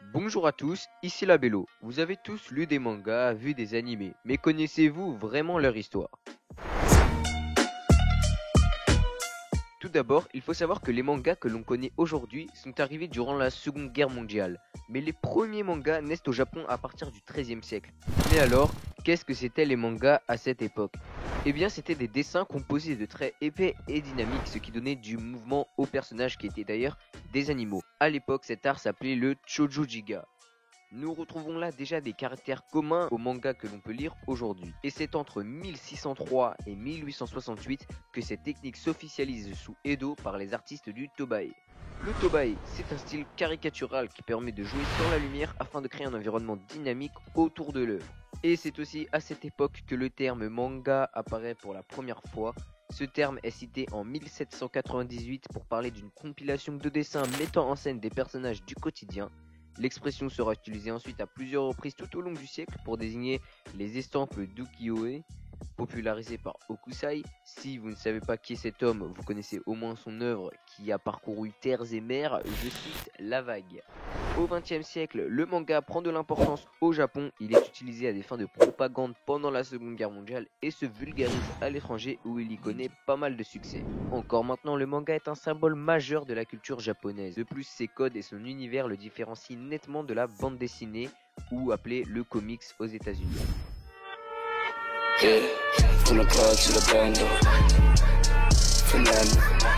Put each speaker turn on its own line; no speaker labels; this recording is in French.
Bonjour à tous, ici la Bello. Vous avez tous lu des mangas, vu des animés, mais connaissez-vous vraiment leur histoire? Tout d'abord, il faut savoir que les mangas que l'on connaît aujourd'hui sont arrivés durant la Seconde Guerre mondiale. Mais les premiers mangas naissent au Japon à partir du XIIIe siècle. Mais alors, qu'est-ce que c'étaient les mangas à cette époque? Eh bien, c'était des dessins composés de traits épais et dynamiques, ce qui donnait du mouvement aux personnages qui étaient d'ailleurs des animaux. À l'époque, cet art s'appelait le Choujoujiga. Nous retrouvons là déjà des caractères communs aux mangas que l'on peut lire aujourd'hui. Et c'est entre 1603 et 1868 que cette technique s'officialise sous Edo par les artistes du Tobae. Le Tobae, c'est un style caricatural qui permet de jouer sur la lumière afin de créer un environnement dynamique autour de l'œuvre. Et c'est aussi à cette époque que le terme manga apparaît pour la première fois. Ce terme est cité en 1798 pour parler d'une compilation de dessins mettant en scène des personnages du quotidien. L'expression sera utilisée ensuite à plusieurs reprises tout au long du siècle pour désigner les estampes d'ukiyo-e, popularisées par Hokusai. Si vous ne savez pas qui est cet homme, vous connaissez au moins son œuvre qui a parcouru terres et mers, je cite La Vague. Au XXe siècle, le manga prend de l'importance au Japon, il est utilisé à des fins de propagande pendant la Seconde Guerre mondiale et se vulgarise à l'étranger où il y connaît pas mal de succès. Encore maintenant, le manga est un symbole majeur de la culture japonaise. De plus, ses codes et son univers le différencient nettement de la bande dessinée ou appelée le comics aux États-Unis.
Yeah, from the club to the bando. Fernando.